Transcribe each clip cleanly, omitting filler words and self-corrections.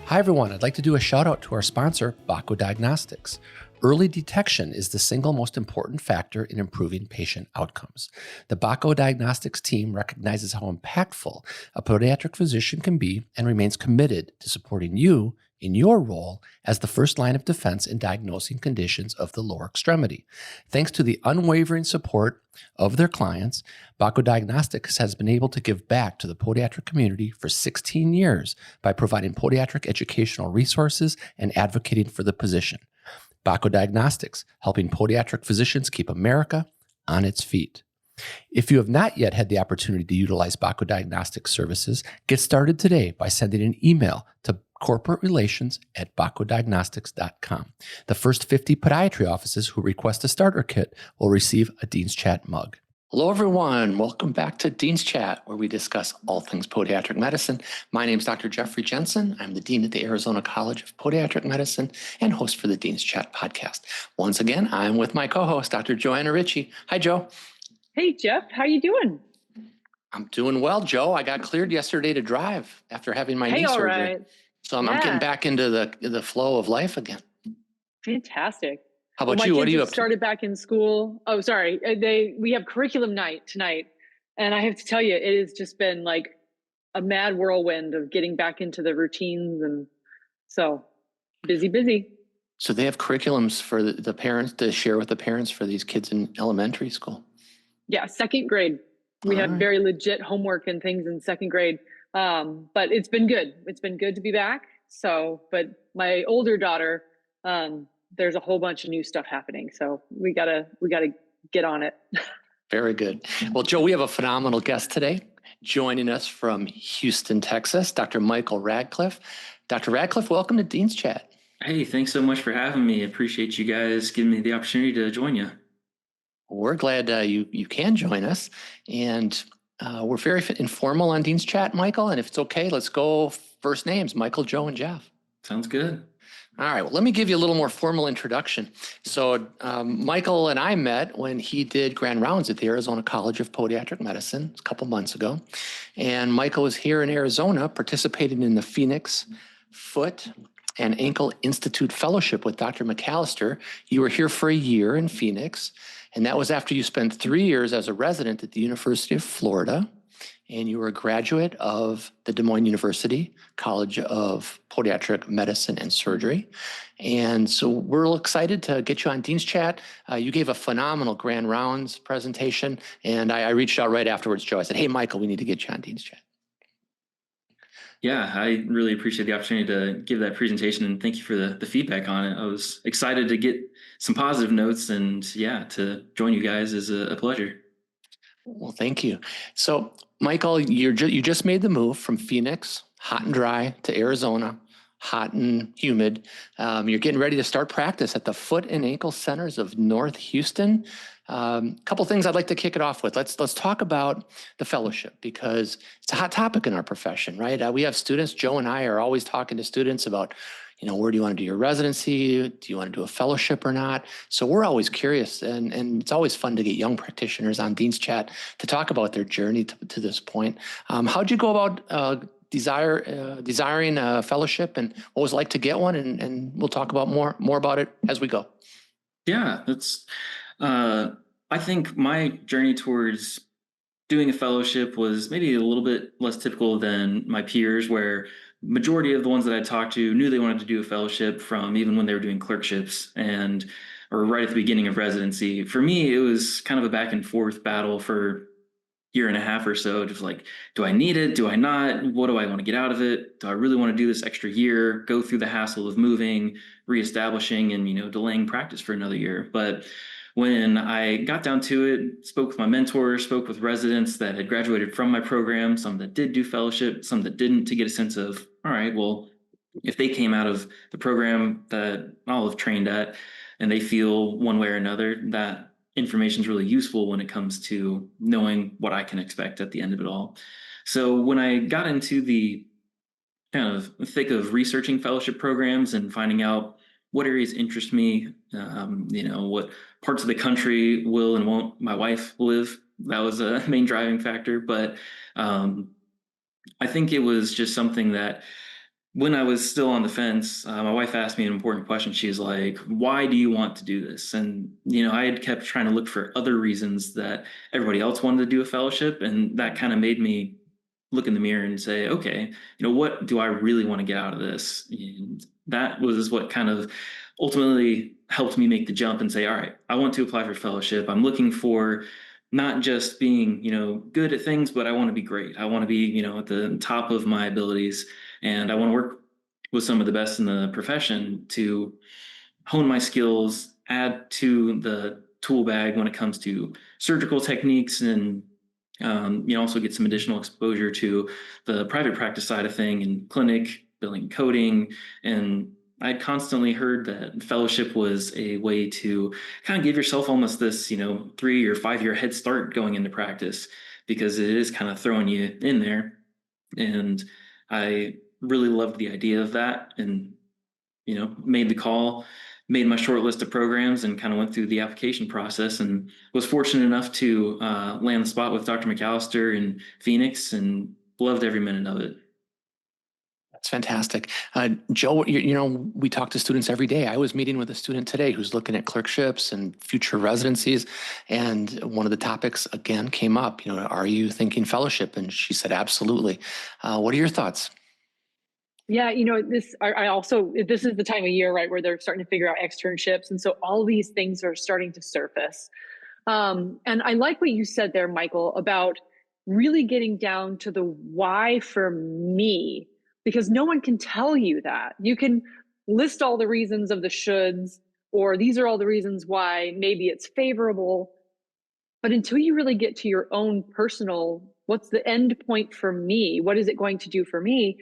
Hi everyone, I'd like to do a shout out to our sponsor, Bako Diagnostics. Early detection is the single most important factor in improving patient outcomes. The Bako Diagnostics team recognizes how impactful a podiatric physician can be and remains committed to supporting you in your role as the first line of defense in diagnosing conditions of the lower extremity. Thanks to the unwavering support of their clients, Bako Diagnostics has been able to give back to the podiatric community for 16 years by providing podiatric educational resources and advocating for the position. Bako Diagnostics, helping podiatric physicians keep America on its feet. If you have not yet had the opportunity to utilize Bako Diagnostics services, get started today by sending an email to corporaterelations@bakoddiagnostics.com. The first 50 podiatry offices who request a starter kit will receive a Dean's Chat mug. Hello, everyone. Welcome back to Dean's Chat, where we discuss all things podiatric medicine. My name is Dr. Jeffrey Jensen. I'm the Dean at the Arizona College of Podiatric Medicine and host for the Dean's Chat podcast. Once again, I'm with my co-host, Dr. Joanna Richey. Hi, Joe. Hey, Jeff. How you doing? I'm doing well, Joe. I got cleared yesterday to drive after having my knee surgery. Right. So I'm getting back into the flow of life again. Fantastic. How about you? What are you up to? Started back in school. Oh, sorry. We have curriculum night tonight. And I have to tell you, it has just been like a mad whirlwind of getting back into the routines. And so busy. So they have curriculums for the parents to share with the parents for these kids in elementary school. Yeah, second grade. We have very legit homework and things in second grade. But it's been good. It's been good to be back. But my older daughter, there's a whole bunch of new stuff happening. So we gotta get on it. Very good. Well, Joe, we have a phenomenal guest today joining us from Houston, Texas, Dr. Michael Radcliffe. Dr. Radcliffe, welcome to Dean's Chat. Hey, thanks so much for having me. I appreciate you guys giving me the opportunity to join you. We're glad you can join us. And we're very informal on Dean's Chat, Michael. And if it's okay, let's go first names, Michael, Joe, and Jeff. Sounds good. All right, well, let me give you a little more formal introduction. So Michael and I met when he did grand rounds at the Arizona College of Podiatric Medicine a couple months ago. And Michael was here in Arizona participating in the Phoenix Foot and Ankle Institute Fellowship with Dr. McAllister. You were here for a year in Phoenix, and that was after you spent 3 years as a resident at the University of Florida. And you were a graduate of the Des Moines University College of Podiatric Medicine and Surgery. And so we're excited to get you on Dean's Chat. You gave a phenomenal grand rounds presentation. And I reached out right afterwards, Joe. I said, hey, Michael, we need to get you on Dean's Chat. Yeah, I really appreciate the opportunity to give that presentation. And thank you for the feedback on it. I was excited to get some positive notes. And yeah, to join you guys is a pleasure. Well, thank you. So, Michael, you just made the move from Phoenix, hot and dry, to Arizona, hot and humid. You're getting ready to start practice at the Foot and Ankle Centers of North Houston. A couple things I'd like to kick it off with. Let's talk about the fellowship, because it's a hot topic in our profession, right? We have students. Joe and I are always talking to students about, where do you want to do your residency? Do you want to do a fellowship or not? So we're always curious, and it's always fun to get young practitioners on Dean's Chat to talk about their journey to this point. How'd you go about desiring a fellowship, and what was it like to get one? And we'll talk about more about it as we go. Yeah, that's. I think my journey towards doing a fellowship was maybe a little bit less typical than my peers, where majority of the ones that I talked to knew they wanted to do a fellowship from even when they were doing clerkships or right at the beginning of residency. For me, it was kind of a back and forth battle for year and a half or so, just like, do I need it? Do I not? What do I want to get out of it? Do I really want to do this extra year, go through the hassle of moving, reestablishing, and, delaying practice for another year? But when I got down to it, spoke with my mentor, spoke with residents that had graduated from my program, some that did do fellowship, some that didn't, to get a sense of, all right, well, if they came out of the program that I'll have trained at and they feel one way or another, that information is really useful when it comes to knowing what I can expect at the end of it all. So when I got into the kind of thick of researching fellowship programs and finding out what areas interest me, what parts of the country will and won't my wife live, that was a main driving factor. But I think it was just something that when I was still on the fence, my wife asked me an important question. She's like, "Why do you want to do this?" And I had kept trying to look for other reasons that everybody else wanted to do a fellowship, and that kind of made me look in the mirror and say, "Okay, what do I really want to get out of this?" And that was what kind of ultimately helped me make the jump and say, "All right, I want to apply for fellowship. I'm looking for." Not just being, good at things, but I want to be great. I want to be, at the top of my abilities, and I want to work with some of the best in the profession to hone my skills, add to the tool bag when it comes to surgical techniques, and also get some additional exposure to the private practice side of thing and clinic billing, coding. And I'd constantly heard that fellowship was a way to kind of give yourself almost this 3 or 5 year head start going into practice, because it is kind of throwing you in there. And I really loved the idea of that, and made the call, made my short list of programs, and kind of went through the application process, and was fortunate enough to land the spot with Dr. McAllister in Phoenix, and loved every minute of it. That's fantastic. Joe, we talk to students every day. I was meeting with a student today who's looking at clerkships and future residencies. And one of the topics again came up, are you thinking fellowship? And she said, absolutely. What are your thoughts? Yeah, this is the time of year, right, where they're starting to figure out externships. And so all these things are starting to surface. And I like what you said there, Michael, about really getting down to the why for me, because no one can tell you that. You can list all the reasons of the shoulds, or these are all the reasons why maybe it's favorable. But until you really get to your own personal, what's the end point for me? What is it going to do for me?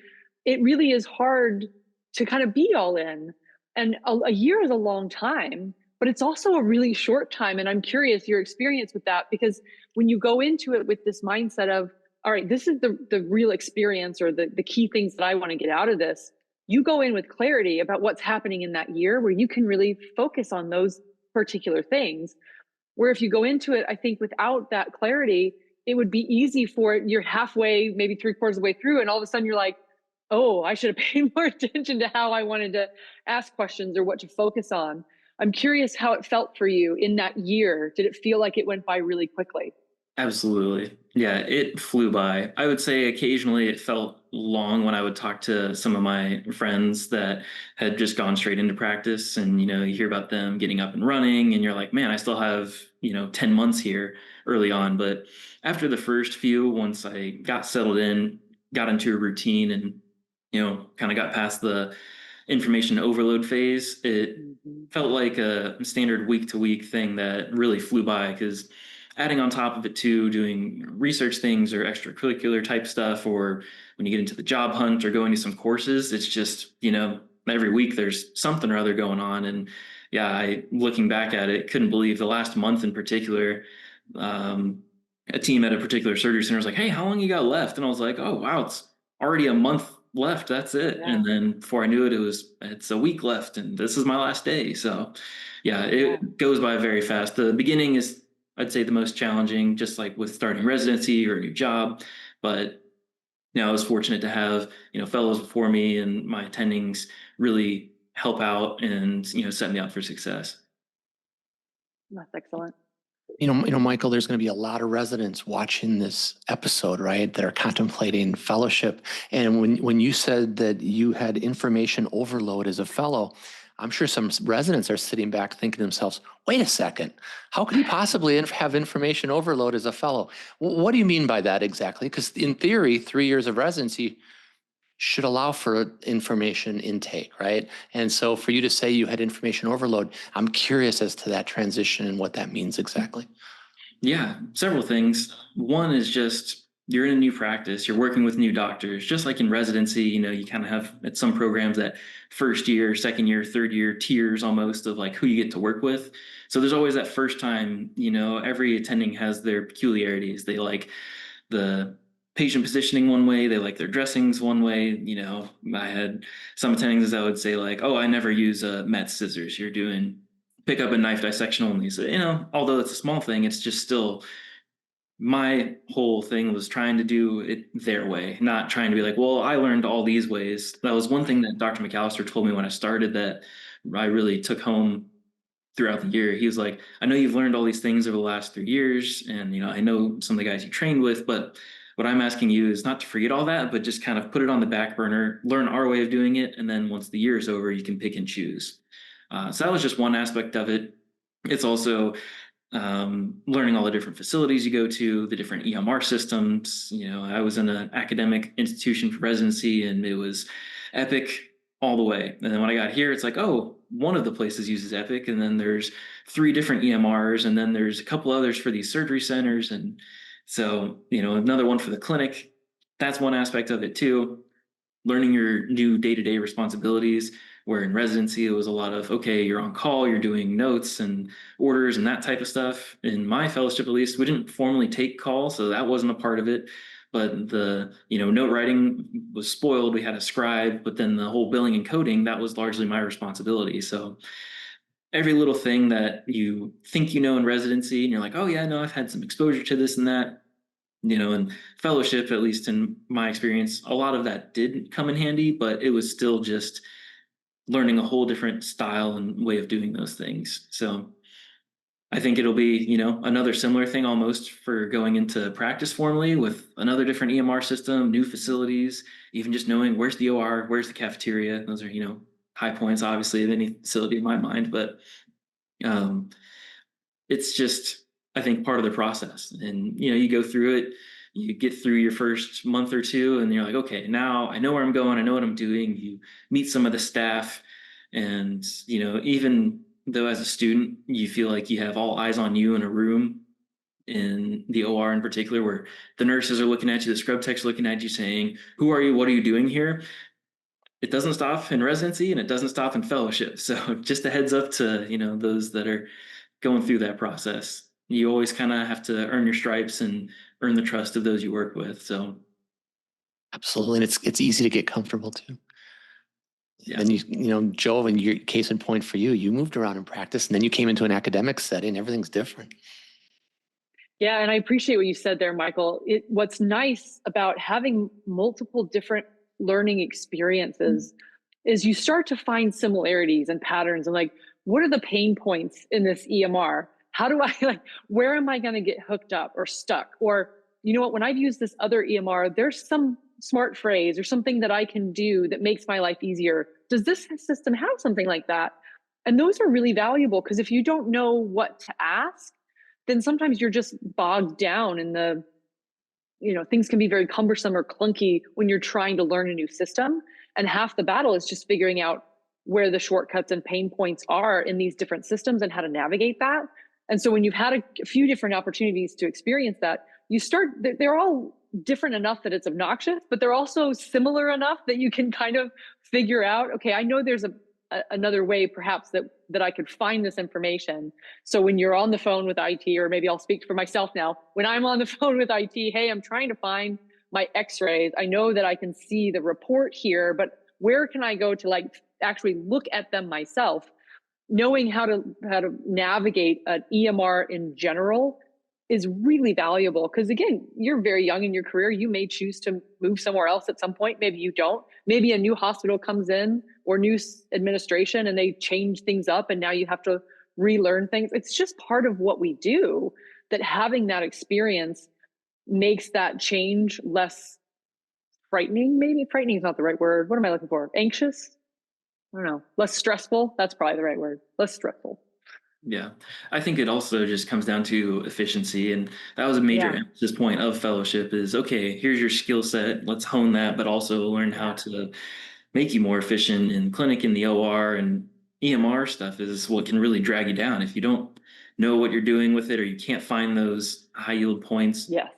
It really is hard to kind of be all in. And a year is a long time, but it's also a really short time. And I'm curious your experience with that, because when you go into it with this mindset of, all right, this is the real experience, or the key things that I want to get out of this, you go in with clarity about what's happening in that year, where you can really focus on those particular things. Where if you go into it, I think without that clarity, it would be easy for it. You're halfway, maybe 3/4 of the way through, and all of a sudden you're like, oh, I should have paid more attention to how I wanted to ask questions or what to focus on. I'm curious how it felt for you in that year. Did it feel like it went by really quickly? Absolutely. Yeah, it flew by. I would say occasionally it felt long when I would talk to some of my friends that had just gone straight into practice, and you hear about them getting up and running, and you're like, man, I still have 10 months here early on. But after the first few, once I got settled in, got into a routine, and kind of got past the information overload phase, it felt like a standard week to week thing that really flew by. Because adding on top of it too, doing research things or extracurricular type stuff, or when you get into the job hunt or going to some courses, it's just, every week there's something or other going on. And yeah, looking back at it, couldn't believe the last month in particular. A team at a particular surgery center was like, "Hey, how long you got left?" And I was like, "Oh, wow, it's already a month left. That's it." Yeah. And then before I knew it, it's a week left, and this is my last day. So yeah, it goes by very fast. The beginning is, I'd say, the most challenging, just like with starting residency or a new job. But I was fortunate to have fellows before me and my attendings really help out and set me up for success. That's excellent. Michael, there's going to be a lot of residents watching this episode, right, that are contemplating fellowship. And when you said that you had information overload as a fellow, I'm sure some residents are sitting back thinking to themselves, wait a second, how could he possibly have information overload as a fellow? What do you mean by that exactly? Because in theory, 3 years of residency should allow for information intake, right? And so for you to say you had information overload, I'm curious as to that transition and what that means exactly. Yeah, several things. One is just you're in a new practice, you're working with new doctors, just like in residency, you kind of have at some programs that first year, second year, third year tiers almost of like who you get to work with. So there's always that first time, every attending has their peculiarities. They like the patient positioning one way, they like their dressings one way. I had some attendings that would say like, oh, I never use Met scissors. You're doing pick up a knife dissection only. So, although it's a small thing, it's just still my whole thing was trying to do it their way, not trying to be like, well, I learned all these ways. That was one thing that Dr. McAllister told me when I started that I really took home throughout the year. He was like, I know you've learned all these things over the last 3 years, and I know some of the guys you trained with, but what I'm asking you is not to forget all that, but just kind of put it on the back burner, learn our way of doing it, and then once the year is over, you can pick and choose. So that was just one aspect of it. It's also learning all the different facilities you go to, the different EMR systems. I was in an academic institution for residency, and it was Epic all the way. And then when I got here, it's like, oh, one of the places uses Epic, and then there's 3 different EMRs, and then there's a couple others for these surgery centers. And so, another one for the clinic. That's one aspect of it too. Learning your new day-to-day responsibilities, where in residency, it was a lot of, okay, you're on call, you're doing notes and orders and that type of stuff. In my fellowship, at least, we didn't formally take call, so that wasn't a part of it. But the, note writing was spoiled. We had a scribe, but then the whole billing and coding, that was largely my responsibility. So every little thing that you think in residency, and you're like, oh yeah, no, I've had some exposure to this and that, and fellowship, at least in my experience, a lot of that did come in handy, but it was still just learning a whole different style and way of doing those things. So I think it'll be, another similar thing almost for going into practice formally with another different EMR system, new facilities, even just knowing where's the OR, where's the cafeteria. Those are, high points, obviously, of any facility in my mind, but it's just, I think, part of the process. And, you go through it, you get through your first month or two, and you're like, okay, now I know where I'm going. I know what I'm doing. You meet some of the staff, and, even though as a student, you feel like you have all eyes on you in a room, in the OR in particular, where the nurses are looking at you, the scrub techs looking at you saying, who are you? What are you doing here? It doesn't stop in residency, and it doesn't stop in fellowship. So just a heads up to, those that are going through that process. You always kind of have to earn your stripes and earn the trust of those you work with. So absolutely. And it's easy to get comfortable too. yeah. And Joe, in your case in point for you, you moved around in practice, and then you came into an academic setting. Everything's different. Yeah, and I appreciate what you said there, Michael. What's nice about having multiple different learning experiences is you start to find similarities and patterns, and like, what are the pain points in this EMR? How do I where am I going to get hooked up or stuck? Or, what, when I've used this other EMR, there's some smart phrase or something that I can do that makes my life easier. Does this system have something like that? And those are really valuable, because if you don't know what to ask, then sometimes you're just bogged down in the, things can be very cumbersome or clunky when you're trying to learn a new system. And half the battle is just figuring out where the shortcuts and pain points are in these different systems and how to navigate that. And so when you've had a few different opportunities to experience that, they're all different enough that it's obnoxious, but they're also similar enough that you can kind of figure out, okay, I know there's another way perhaps that I could find this information. So when you're on the phone with IT, or maybe I'll speak for myself now, when I'm on the phone with IT, hey, I'm trying to find my x-rays. I know that I can see the report here, but where can I go to actually look at them myself? Knowing how to navigate an EMR in general is really valuable, because again, you're very young in your career. You may choose to move somewhere else at some point. Maybe you don't. Maybe a new hospital comes in, or new administration, and they change things up, and now you have to relearn things. It's just part of what we do, that having that experience makes that change less frightening. Maybe frightening is not the right word. What am I looking for? Anxious? I don't know. Less stressful. That's probably the right word. Less stressful. Yeah, I think it also just comes down to efficiency. And that was a major emphasis point of fellowship is, okay, here's your skill set. Let's hone that, but also learn how to make you more efficient in clinic, in the OR, and EMR stuff is what can really drag you down. If you don't know what you're doing with it, or you can't find those high yield points, yes,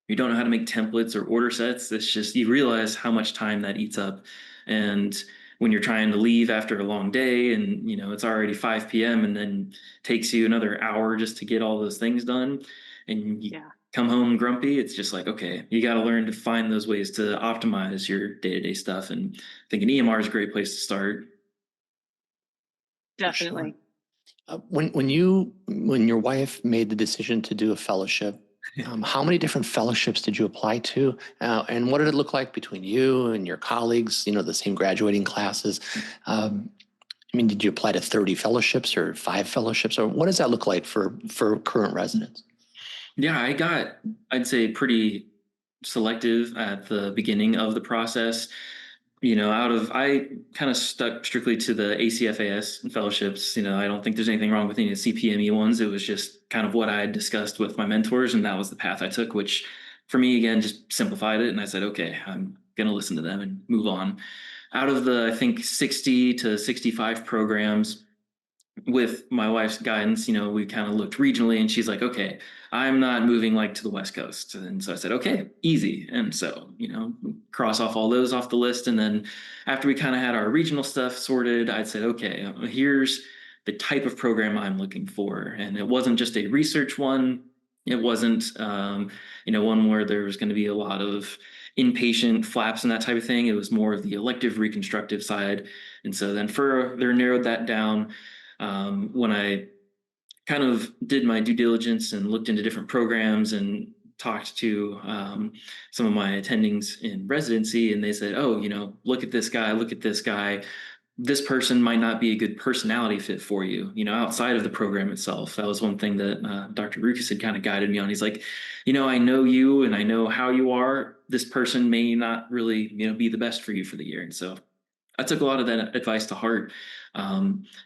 you don't know how to make templates or order sets, it's just, you realize how much time that eats up. And when you're trying to leave after a long day, and it's already 5 p.m. and then takes you another hour just to get all those things done, and you come home grumpy, it's just like, okay, you got to learn to find those ways to optimize your day-to-day stuff. And I think an EMR is a great place to start. Definitely. Sure. When your wife made the decision to do a fellowship, How many different fellowships did you apply to? And what did it look like between you and your colleagues, the same graduating classes? Did you apply to 30 fellowships or 5 fellowships? Or what does that look like for current residents? Yeah, I'd say, pretty selective at the beginning of the process. I kind of stuck strictly to the ACFAS fellowships. I don't think there's anything wrong with any of the CPME ones. It was just kind of what I had discussed with my mentors, and that was the path I took, which for me, again, just simplified it. And I said, okay, I'm going to listen to them and move on. Out of the, I think, 60 to 65 programs, with my wife's guidance, we kind of looked regionally, and she's like, okay, I'm not moving like to the West Coast. And so I said, okay, easy. And so, cross off all those off the list. And then after we kind of had our regional stuff sorted, I'd said, okay, here's the type of program I'm looking for. And it wasn't just a research one. It wasn't, one where there was going to be a lot of inpatient flaps and that type of thing. It was more of the elective reconstructive side. And so then further narrowed that down. When I kind of did my due diligence and looked into different programs and talked to some of my attendings in residency, and they said, oh, look at this guy. This person might not be a good personality fit for you, outside of the program itself. That was one thing that Dr. Rukas had kind of guided me on. He's like, I know you and I know how you are. This person may not really, be the best for you for the year. And so I took a lot of that advice to heart.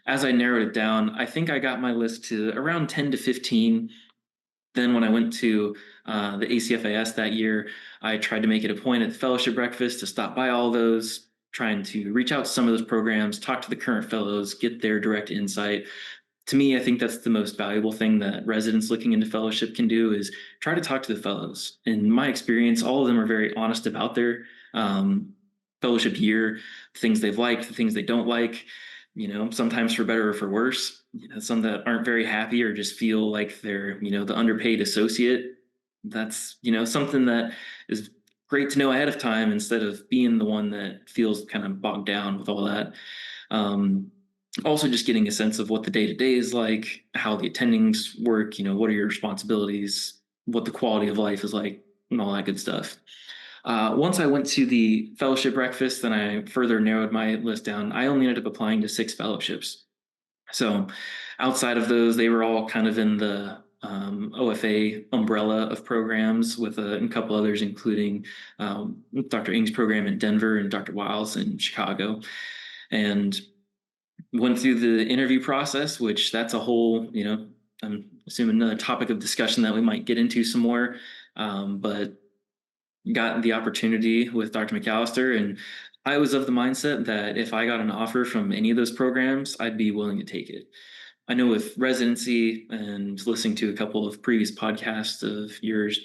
As I narrowed it down, I think I got my list to around 10 to 15. Then when I went to the ACFAS that year, I tried to make it a point at the fellowship breakfast to stop by all those, trying to reach out to some of those programs, talk to the current fellows, get their direct insight. To me, I think that's the most valuable thing that residents looking into fellowship can do, is try to talk to the fellows. In my experience, all of them are very honest about their fellowship year, the things they've liked, the things they don't like, sometimes for better or for worse. Some that aren't very happy or just feel like they're, the underpaid associate. That's, something that is great to know ahead of time, instead of being the one that feels kind of bogged down with all that. Also just getting a sense of what the day-to-day is like, how the attendings work, what are your responsibilities, what the quality of life is like, and all that good stuff. Once I went to the fellowship breakfast, then I further narrowed my list down. I only ended up applying to 6 fellowships. So outside of those, they were all kind of in the OFA umbrella of programs, with a couple others, including Dr. Ng's program in Denver and Dr. Wiles in Chicago. And went through the interview process, which that's a whole, I'm assuming another topic of discussion that we might get into some more. But got the opportunity with Dr. McAllister, and I was of the mindset that if I got an offer from any of those programs, I'd be willing to take it. I know with residency, and listening to a couple of previous podcasts of yours,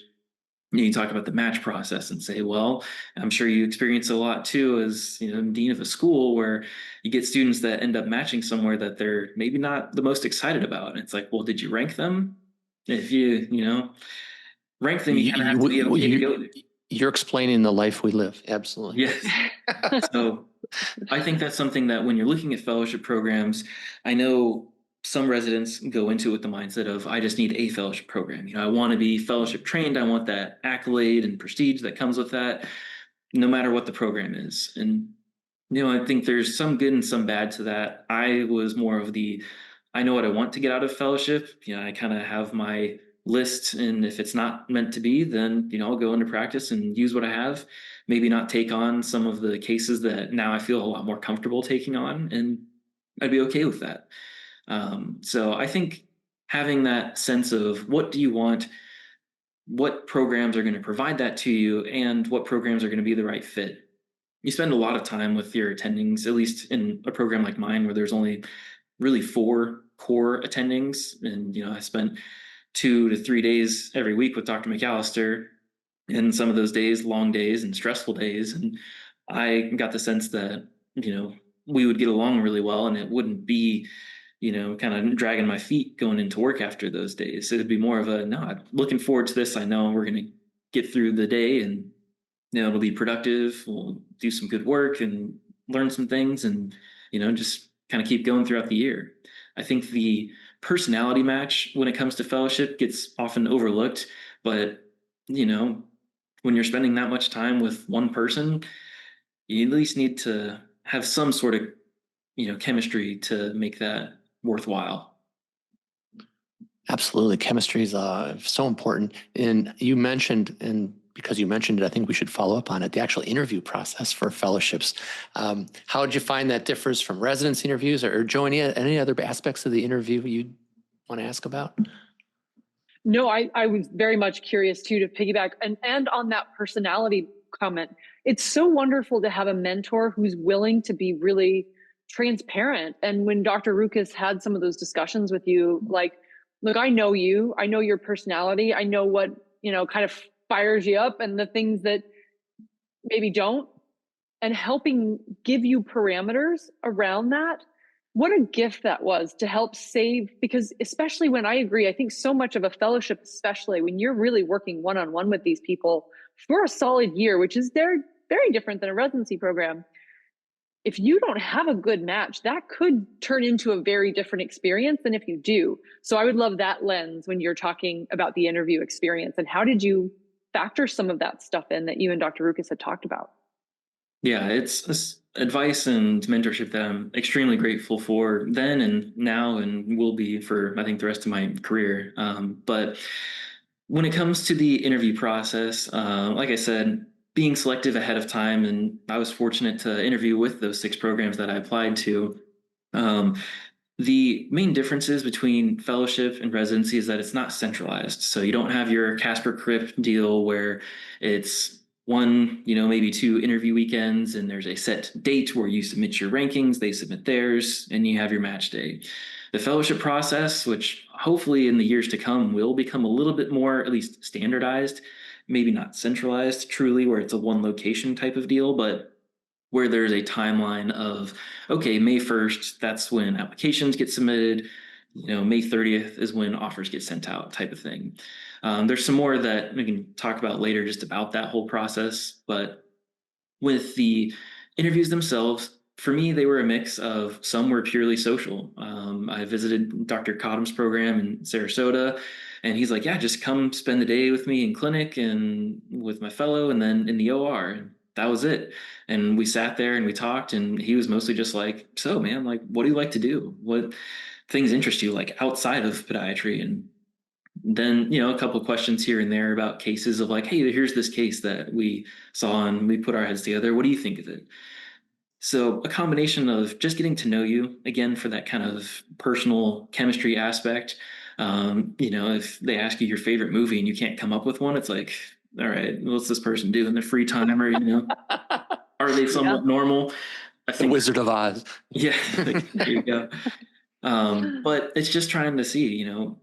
you talk about the match process and say, well, I'm sure you experience a lot too as dean of a school, where you get students that end up matching somewhere that they're maybe not the most excited about. And it's like, well, did you rank them? If you rank them, you kind of have to be okay to go there. You're explaining the life we live. Absolutely. Yes. So I think that's something that when you're looking at fellowship programs, I know some residents go into it with the mindset of, I just need a fellowship program. I want to be fellowship trained. I want that accolade and prestige that comes with that, no matter what the program is. And, I think there's some good and some bad to that. I was more of I know what I want to get out of fellowship. I kind of have my list, and if it's not meant to be, then I'll go into practice and use what I have, maybe not take on some of the cases that now I feel a lot more comfortable taking on, and I'd be okay with that. So I think having that sense of what do you want, what programs are going to provide that to you, and what programs are going to be the right fit. You spend a lot of time with your attendings, at least in a program like mine, where there's only really 4 core attendings, and I spent 2 to 3 days every week with Dr. McAllister, and some of those days, long days and stressful days. And I got the sense that, we would get along really well, and it wouldn't be, kind of dragging my feet going into work after those days. It'd be more of no, I'm looking forward to this. I know we're going to get through the day, and, it'll be productive. We'll do some good work and learn some things, and, just kind of keep going throughout the year. I think the personality match when it comes to fellowship gets often overlooked, But, you know, when you're spending that much time with one person, you at least need to have some sort of, chemistry to make that worthwhile. Absolutely. Chemistry is so important. And you mentioned, and because you mentioned it, I think we should follow up on it, the actual interview process for fellowships. How did you find that differs from residency interviews, or Joe, any other aspects of the interview you want to ask about? No, I was very much curious too, to piggyback and on that personality comment. It's so wonderful to have a mentor who's willing to be really transparent. And when Dr. Rukas had some of those discussions with you, like, look, I know you, I know your personality, I know what, kind of fires you up and the things that maybe don't, and helping give you parameters around that. What a gift that was to help save, because especially when I agree, I think so much of a fellowship, especially when you're really working one-on-one with these people for a solid year, which is very different than a residency program. If you don't have a good match, that could turn into a very different experience than if you do. So I would love that lens when you're talking about the interview experience, and how did you factor some of that stuff in that you and Dr. Rukas had talked about? Yeah, it's advice and mentorship that I'm extremely grateful for then and now, and will be for, I think, the rest of my career. But when it comes to the interview process, like I said, being selective ahead of time, and I was fortunate to interview with those 6 programs that I applied to. The main differences between fellowship and residency is that it's not centralized. So you don't have your Casper Crip deal where it's one, maybe 2 interview weekends, and there's a set date where you submit your rankings, they submit theirs, and you have your match day. The fellowship process, which hopefully in the years to come will become a little bit more, at least standardized, maybe not centralized truly, where it's a one location type of deal, but where there's a timeline of, okay, May 1st, that's when applications get submitted. May 30th is when offers get sent out, type of thing. There's some more that we can talk about later just about that whole process. But with the interviews themselves, for me, they were a mix of, some were purely social. I visited Dr. Cottom's program in Sarasota, and he's like, yeah, just come spend the day with me in clinic and with my fellow, and then in the OR. And that was it. And we sat there and we talked, and he was mostly just like, so man, like, what do you like to do? What things interest you, like, outside of podiatry? And then, a couple of questions here and there about cases of like, hey, here's this case that we saw and we put our heads together. What do you think of it? So a combination of just getting to know you, again, for that kind of personal chemistry aspect. If they ask you your favorite movie and you can't come up with one, it's like, all right, what's this person do in their free time? Or, are they somewhat normal? I think The Wizard of Oz. Yeah, there you go. But it's just trying to see,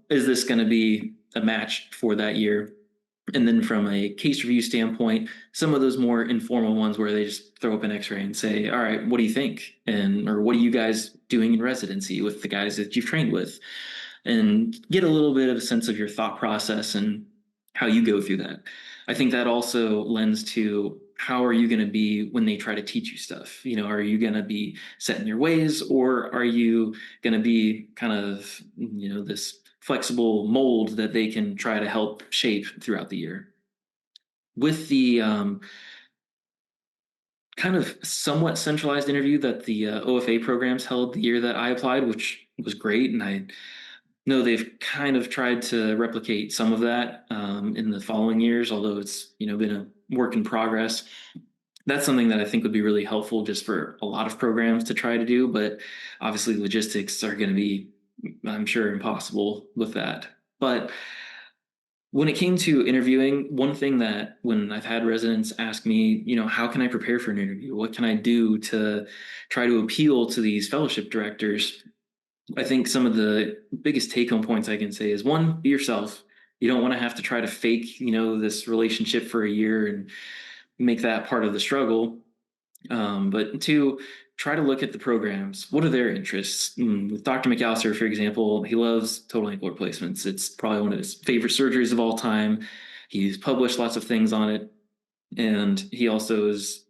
is this going to be a match for that year? And then from a case review standpoint, some of those more informal ones where they just throw up an x-ray and say, all right, what do you think? Or what are you guys doing in residency with the guys that you've trained with? And get a little bit of a sense of your thought process and how you go through that. I think that also lends to, how are you going to be when they try to teach you stuff? Are you going to be set in your ways, or are you going to be kind of, this flexible mold that they can try to help shape throughout the year? With the kind of somewhat centralized interview that the OFA programs held the year that I applied, which was great, and I know they've kind of tried to replicate some of that in the following years, although it's been a work in progress. That's something that I think would be really helpful just for a lot of programs to try to do, but obviously logistics are going to be, I'm sure, impossible with that. But when it came to interviewing, one thing that when I've had residents ask me, how can I prepare for an interview? What can I do to try to appeal to these fellowship directors? I think some of the biggest take-home points I can say is, one, be yourself. You don't want to have to try to fake, this relationship for a year and make that part of the struggle. But 2, try to look at the programs. What are their interests? With Dr. McAllister, for example, he loves total ankle replacements. It's probably one of his favorite surgeries of all time. He's published lots of things on it. And he also is,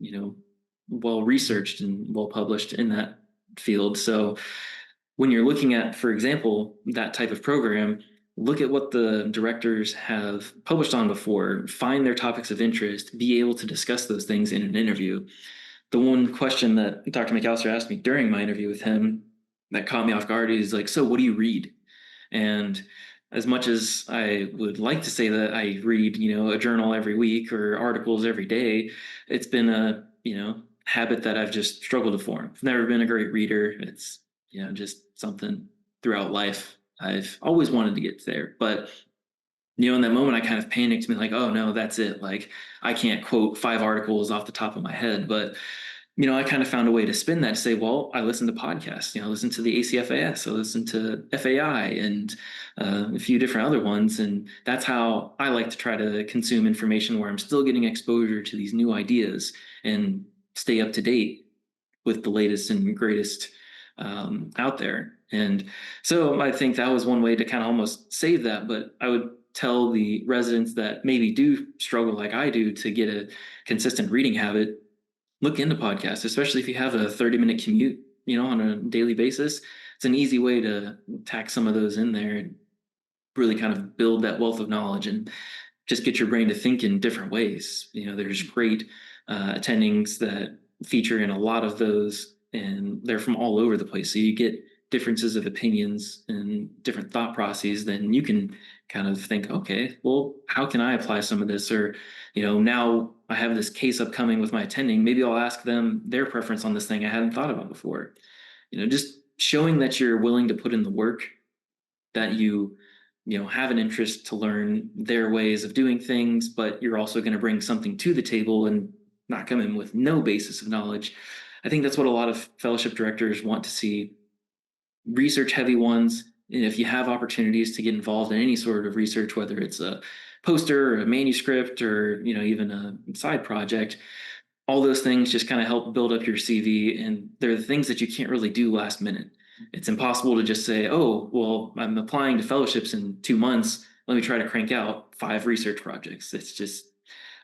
well researched and well published in that field. So when you're looking at, for example, that type of program, look at what the directors have published on before, find their topics of interest, be able to discuss those things in an interview. The one question that Dr. McAllister asked me during my interview with him that caught me off guard is like, so what do you read? And as much as I would like to say that I read, a journal every week or articles every day, it's been a, habit that I've just struggled to form. I've never been a great reader. It's, just something throughout life I've always wanted to get there. But, in that moment, I kind of panicked and be like, oh no, that's it. Like, I can't quote 5 articles off the top of my head. But I kind of found a way to spin that to say, well, I listen to podcasts, I listen to the ACFAS, I listen to FAI and a few different other ones. And that's how I like to try to consume information, where I'm still getting exposure to these new ideas and stay up to date with the latest and greatest out there. And so I think that was one way to kind of almost save that. But I would tell the residents that maybe do struggle like I do to get a consistent reading habit, look into podcasts, especially if you have a 30-minute commute, on a daily basis. It's an easy way to tack some of those in there and really kind of build that wealth of knowledge and just get your brain to think in different ways. There's great attendings that feature in a lot of those, and they're from all over the place. So you get differences of opinions and different thought processes. Then you can kind of think, okay, well, how can I apply some of this? Or, now I have this case upcoming with my attending, maybe I'll ask them their preference on this thing I hadn't thought about before. Just showing that you're willing to put in the work, that you have an interest to learn their ways of doing things, but you're also going to bring something to the table and not come in with no basis of knowledge. I think that's what a lot of fellowship directors want to see. Research heavy ones, and if you have opportunities to get involved in any sort of research, whether it's a poster or a manuscript or even a side project, all those things just kind of help build up your CV. And they're the things that you can't really do last minute. It's impossible to just say, oh, well, I'm applying to fellowships in 2 months, let me try to crank out 5 research projects. It's just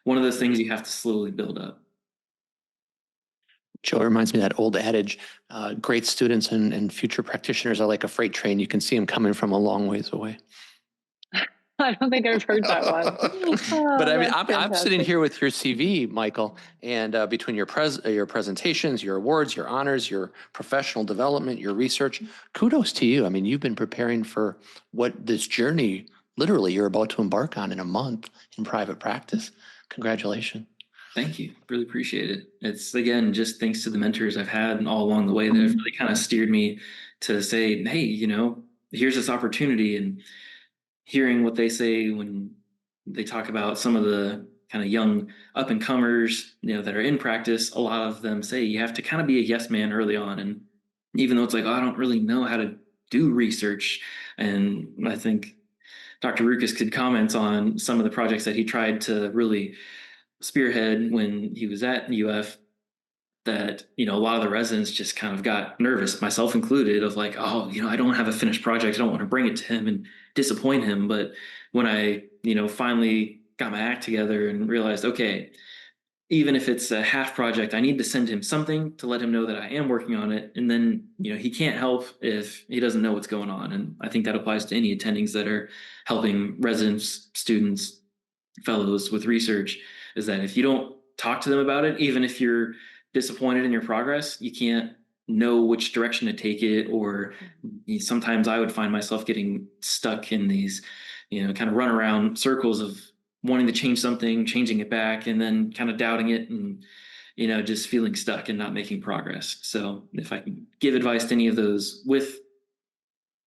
one of those things you have to slowly build up. Joe, it reminds me of that old adage, great students and future practitioners are like a freight train. You can see them coming from a long ways away. I don't think I've heard that one. But I mean, I'm sitting here with your CV, Michael, and between your presentations, your awards, your honors, your professional development, your research, kudos to you. I mean, you've been preparing for what this journey, literally, you're about to embark on in a month in private practice. Congratulations. Thank you. Really appreciate it. It's, again, just thanks to the mentors I've had all along the way that have really kind of steered me to say, hey, here's this opportunity. And hearing what they say when they talk about some of the kind of young up and comers, that are in practice, a lot of them say you have to kind of be a yes man early on. And even though it's like, oh, I don't really know how to do research. And I think Dr. Rukas could comment on some of the projects that he tried to really spearhead when he was at UofF, that a lot of the residents just kind of got nervous, myself included, of like, oh, I don't have a finished project, I don't want to bring it to him and disappoint him. But when I finally got my act together and realized, okay, even if it's a half project, I need to send him something to let him know that I am working on it. And then he can't help if he doesn't know what's going on. And I think that applies to any attendings that are helping residents, students, fellows with research, is that if you don't talk to them about it, even if you're disappointed in your progress, you can't know which direction to take it. Or sometimes I would find myself getting stuck in these, kind of run around circles of wanting to change something, changing it back, and then kind of doubting it and, just feeling stuck and not making progress. So if I can give advice to any of those with,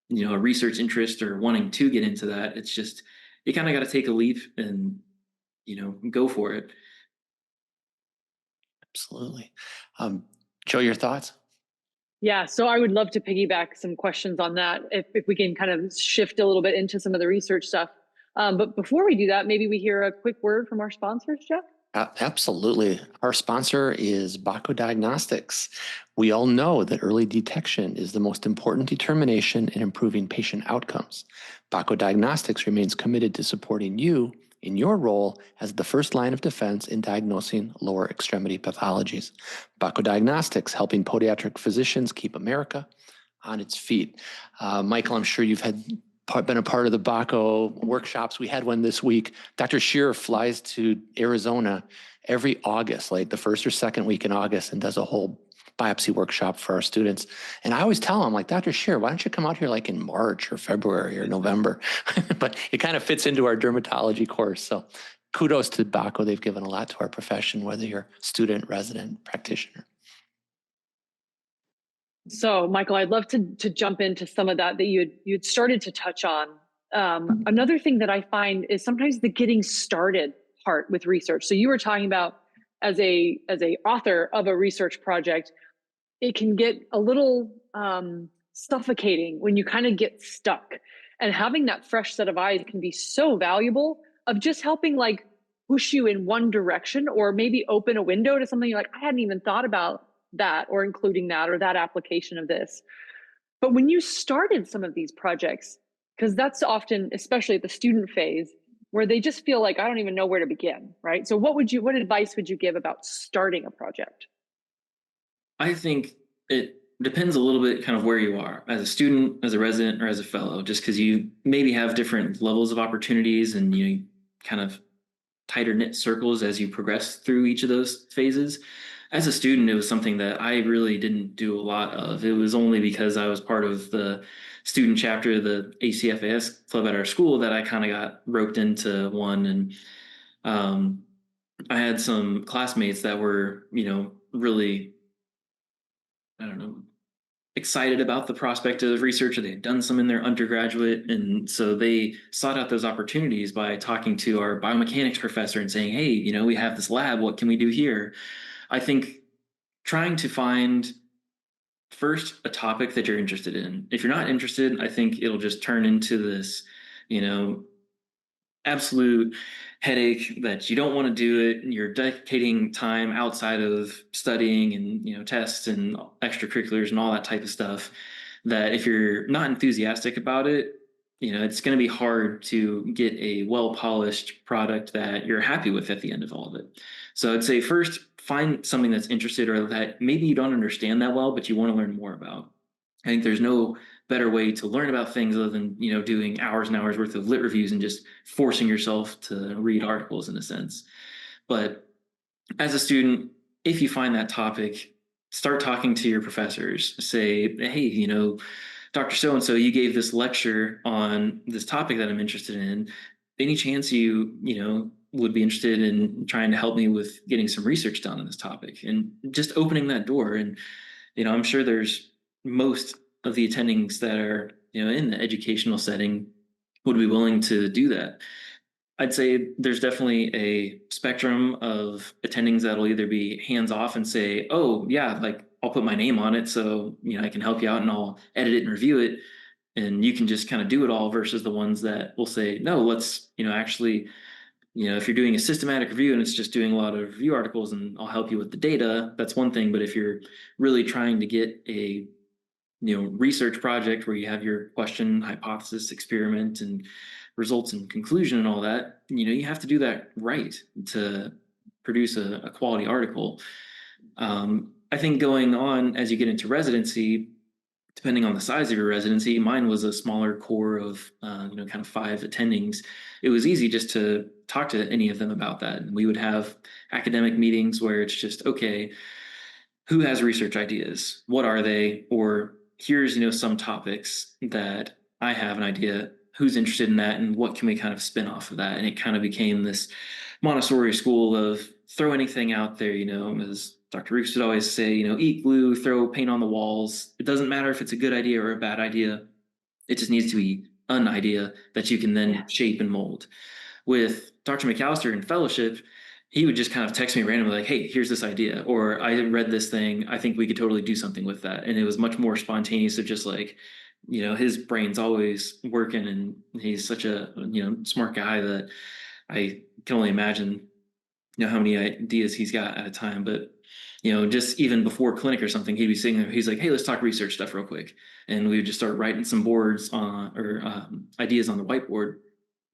a research interest or wanting to get into that, it's just, you kind of got to take a leap and, go for it. Absolutely. Joe, your thoughts? Yeah, so I would love to piggyback some questions on that if we can kind of shift a little bit into some of the research stuff. But before we do that, maybe we hear a quick word from our sponsors, Jeff? Absolutely. Our sponsor is Bako Diagnostics. We all know that early detection is the most important determination in improving patient outcomes. Bako Diagnostics remains committed to supporting you in your role as the first line of defense in diagnosing lower extremity pathologies. Bako Diagnostics, helping podiatric physicians keep America on its feet. Michael, I'm sure you've had been a part of the BACO workshops. We had one this week. Dr. Shearer flies to Arizona every August, like the first or second week in August, and does a whole biopsy workshop for our students. And I always tell them, like, Dr. Shearer, why don't you come out here like in March or February or November? But it kind of fits into our dermatology course. So kudos to BACO. They've given a lot to our profession, whether you're student, resident, practitioner. So, Michael, I'd love to jump into some of that you'd started to touch on. Another thing that I find is sometimes the getting started part with research. So you were talking about as a author of a research project, it can get a little suffocating when you kind of get stuck. And having that fresh set of eyes can be so valuable of just helping like push you in one direction, or maybe open a window to something you're like, I hadn't even thought about that, or including that, or that application of this. But when you started some of these projects, because that's often, especially at the student phase, where they just feel like, I don't even know where to begin, right? So what advice would you give about starting a project? I think it depends a little bit kind of where you are as a student, as a resident, or as a fellow, just because you maybe have different levels of opportunities and you kind of tighter knit circles as you progress through each of those phases. As a student, it was something that I really didn't do a lot of. It was only because I was part of the student chapter of the ACFAS club at our school that I kind of got roped into one. And I had some classmates that were, really, I don't know, excited about the prospect of research, or they had done some in their undergraduate. And so they sought out those opportunities by talking to our biomechanics professor and saying, hey, we have this lab, what can we do here? I think trying to find first a topic that you're interested in. If you're not interested, I think it'll just turn into this, absolute headache that you don't want to do it. And you're dedicating time outside of studying and, tests and extracurriculars and all that type of stuff, that if you're not enthusiastic about it, it's going to be hard to get a well-polished product that you're happy with at the end of all of it. So I'd say first, find something that's interested or that maybe you don't understand that well, but you want to learn more about. I think there's no better way to learn about things other than, doing hours and hours worth of lit reviews and just forcing yourself to read articles in a sense. But as a student, if you find that topic, start talking to your professors. Say, hey, Dr. So-and-so, you gave this lecture on this topic that I'm interested in. Any chance you would be interested in trying to help me with getting some research done on this topic? And just opening that door. And, I'm sure there's most of the attendings that are, in the educational setting would be willing to do that. I'd say there's definitely a spectrum of attendings that'll either be hands-off and say, oh yeah, like I'll put my name on it, so I can help you out and I'll edit it and review it, and you can just kind of do it all, versus the ones that will say, no, let's actually, if you're doing a systematic review and it's just doing a lot of review articles and I'll help you with the data, that's one thing. But if you're really trying to get a research project where you have your question, hypothesis, experiment, and results and conclusion and all that, you have to do that right to produce a quality article. I think going on as you get into residency, depending on the size of your residency, mine was a smaller core of, kind of 5 attendings. It was easy just to talk to any of them about that. And we would have academic meetings where it's just, okay, who has research ideas? What are they? Or here's, some topics that I have an idea, who's interested in that, and what can we kind of spin off of that? And it kind of became this Montessori school of throw anything out there, as Dr. Reeks would always say, eat glue, throw paint on the walls. It doesn't matter if it's a good idea or a bad idea. It just needs to be an idea that you can then shape and mold. With Dr. McAllister in fellowship, he would just kind of text me randomly like, hey, here's this idea, or I read this thing, I think we could totally do something with that. And it was much more spontaneous of just like, his brain's always working, and he's such a, smart guy that I can only imagine, how many ideas he's got at a time. But, just even before clinic or something, he'd be sitting there, he's like, hey, let's talk research stuff real quick. And we would just start writing some boards ideas on the whiteboard.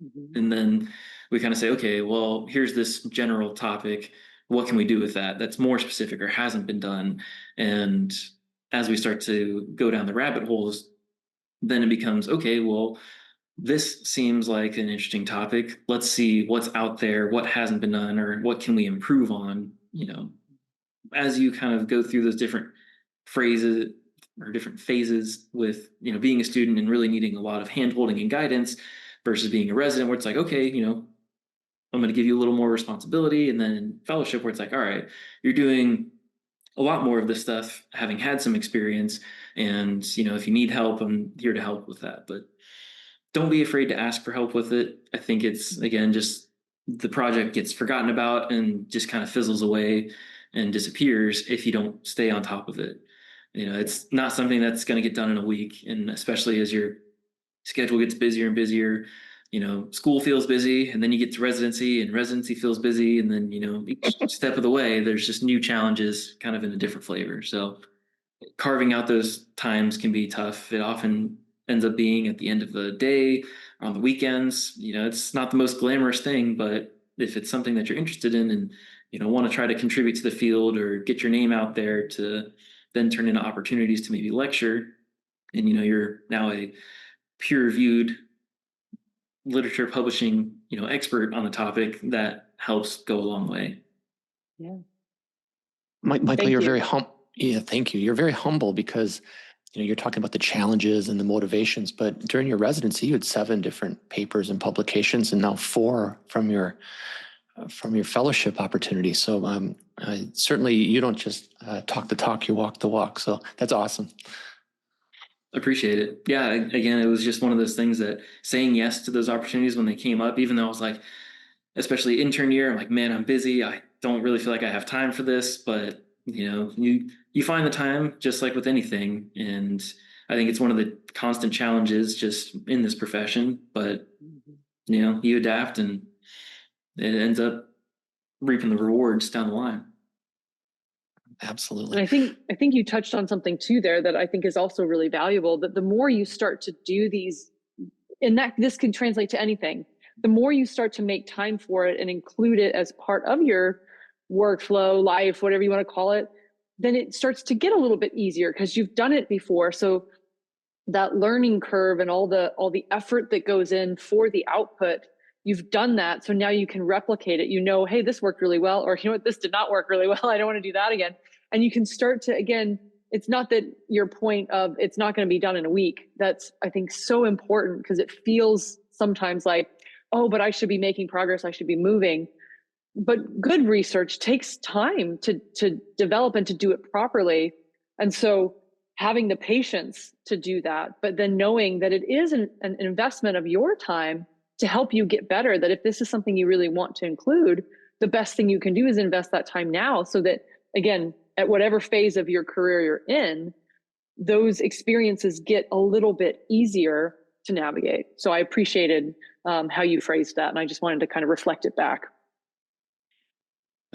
Mm-hmm. And then we kind of say, okay, well, here's this general topic. What can we do with that that's more specific or hasn't been done? And as we start to go down the rabbit holes, then it becomes, okay, well, this seems like an interesting topic. Let's see what's out there, what hasn't been done, or what can we improve on, as you kind of go through those different phrases or different phases with, being a student and really needing a lot of hand holding and guidance versus being a resident where it's like, okay, I'm going to give you a little more responsibility. And then in fellowship where it's like, all right, you're doing a lot more of this stuff, having had some experience. And, if you need help, I'm here to help with that. But don't be afraid to ask for help with it. I think it's, again, just the project gets forgotten about and just kind of fizzles away and disappears if you don't stay on top of it. It's not something that's going to get done in a week. And especially as your schedule gets busier and busier, school feels busy, and then you get to residency and residency feels busy. And then, each step of the way, there's just new challenges kind of in a different flavor. So carving out those times can be tough. It often ends up being at the end of the day, on the weekends. It's not the most glamorous thing, but if it's something that you're interested in and, want to try to contribute to the field or get your name out there to then turn into opportunities to maybe lecture, and, you're now a peer-reviewed literature publishing, expert on the topic, that helps go a long way. Yeah. Michael, you're very humble. Yeah, thank you. You're very humble because, you're talking about the challenges and the motivations, but during your residency, you had 7 different papers and publications, and now 4 from your fellowship opportunity. So certainly you don't just talk the talk, you walk the walk. So that's awesome. Appreciate it. Yeah, again, it was just one of those things that saying yes to those opportunities when they came up, even though I was like, especially intern year, I'm like, man, I'm busy. I don't really feel like I have time for this, but you find the time, just like with anything. And I think it's one of the constant challenges just in this profession, but you adapt and it ends up reaping the rewards down the line. Absolutely. And I think you touched on something too there that I think is also really valuable, that the more you start to do these, and that this can translate to anything, the more you start to make time for it and include it as part of your workflow, life, whatever you want to call it, then it starts to get a little bit easier because you've done it before. So that learning curve and all the effort that goes in for the output, you've done that. So now you can replicate it. Hey, this worked really well, or what, this did not work really well. I don't want to do that again. And you can start to, again, it's not that your point of it's not going to be done in a week. That's, I think, so important because it feels sometimes like, oh, but I should be making progress. I should be moving. But good research takes time to develop and to do it properly. And so having the patience to do that, but then knowing that it is an investment of your time to help you get better, that if this is something you really want to include, the best thing you can do is invest that time now so that, again, at whatever phase of your career you're in, those experiences get a little bit easier to navigate. So I appreciated how you phrased that, and I just wanted to kind of reflect it back.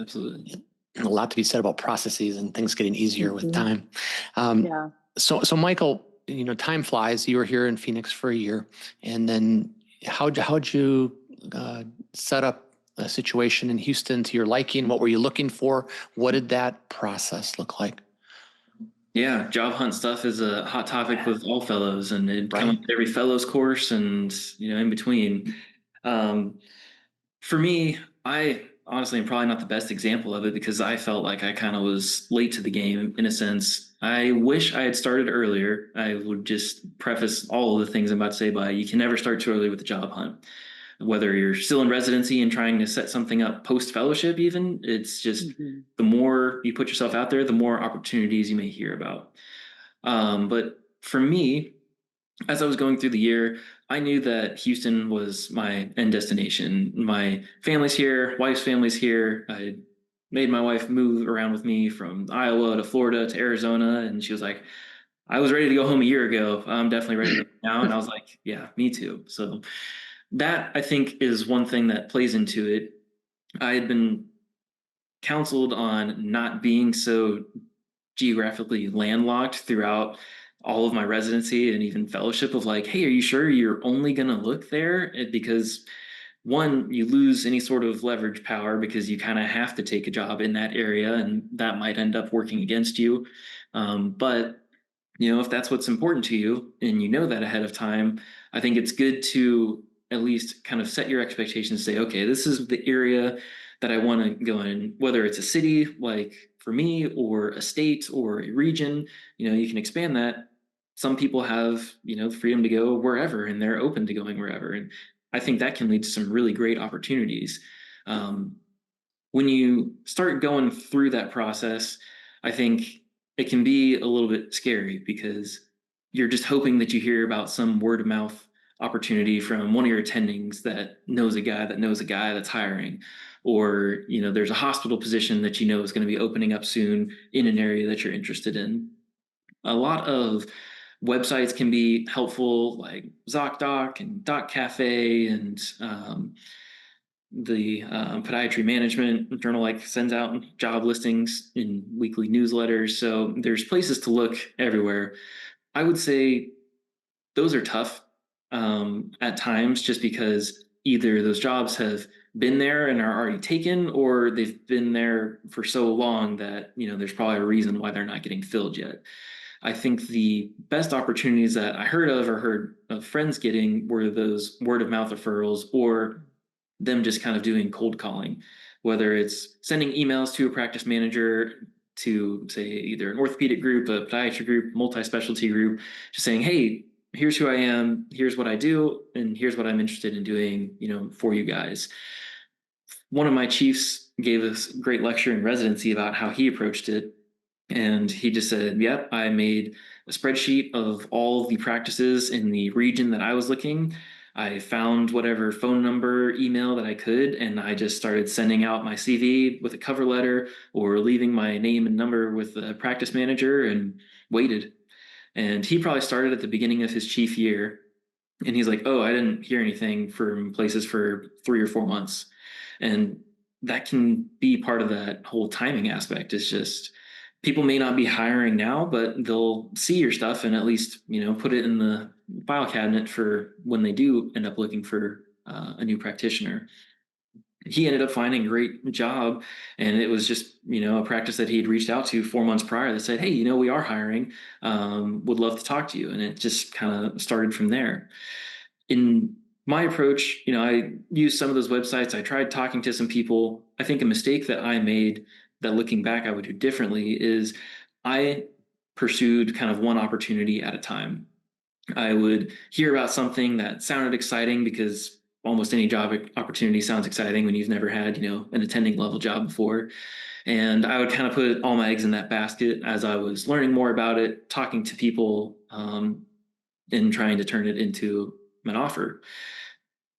Absolutely. And a lot to be said about processes and things getting easier with time. Yeah. So Michael, time flies. You were here in Phoenix for a year, and then how'd you set up a situation in Houston to your liking? What were you looking for? What did that process look like? Yeah, job hunt stuff is a hot topic with all fellows, and it comes up every fellows course and in between. For me, I honestly am probably not the best example of it because I felt like I kind of was late to the game in a sense. I wish I had started earlier. I would just preface all of the things I'm about to say by you can never start too early with the job hunt. Whether you're still in residency and trying to set something up post-fellowship even, it's just the more you put yourself out there, the more opportunities you may hear about. But for me, as I was going through the year, I knew that Houston was my end destination. My family's here, wife's family's here. I made my wife move around with me from Iowa to Florida to Arizona, and she was like, I was ready to go home a year ago. I'm definitely ready to go now. And I was like, yeah, me too. So that, I think, is one thing that plays into it. I had been counseled on not being so geographically landlocked throughout all of my residency and even fellowship of like, hey, are you sure you're only going to look there? Because one, you lose any sort of leverage power because you kind of have to take a job in that area, and that might end up working against you. But if that's what's important to you and you know that ahead of time, I think it's good to at least kind of set your expectations, say, okay, this is the area that I want to go in, whether it's a city like for me, or a state, or a region. You can expand that. Some people have, the freedom to go wherever, and they're open to going wherever. And I think that can lead to some really great opportunities. When you start going through that process, I think it can be a little bit scary, because you're just hoping that you hear about some word of mouth opportunity from one of your attendings that knows a guy that knows a guy that's hiring, or there's a hospital position that is going to be opening up soon in an area that you're interested in. A lot of websites can be helpful, like ZocDoc and Doc Cafe, and the podiatry management journal sends out job listings in weekly newsletters. So there's places to look everywhere. I would say those are tough at times, just because either those jobs have been there and are already taken, or they've been there for so long that there's probably a reason why they're not getting filled yet. I think the best opportunities that I heard of friends getting were those word of mouth referrals, or them just kind of doing cold calling, whether it's sending emails to a practice manager, to say either an orthopedic group, a podiatry group, multi-specialty group, just saying, hey, here's who I am, here's what I do, and here's what I'm interested in doing, for you guys. One of my chiefs gave us a great lecture in residency about how he approached it. And he just said, yep, I made a spreadsheet of all the practices in the region that I was looking. I found whatever phone number, email that I could, and I just started sending out my CV with a cover letter, or leaving my name and number with the practice manager, and waited. And he probably started at the beginning of his chief year. And he's like, oh, I didn't hear anything from places for 3 or 4 months. And that can be part of that whole timing aspect. Is just, people may not be hiring now, but they'll see your stuff and at least, put it in the file cabinet for when they do end up looking for a new practitioner. He ended up finding a great job, and it was just, a practice that he had reached out to 4 months prior that said, hey, we are hiring, would love to talk to you. And it just kind of started from there. In my approach, I used some of those websites. I tried talking to some people. I think a mistake that I made, that looking back I would do differently, is I pursued kind of one opportunity at a time. I would hear about something that sounded exciting, because almost any job opportunity sounds exciting when you've never had, an attending level job before. And I would kind of put all my eggs in that basket as I was learning more about it, talking to people, and trying to turn it into an offer.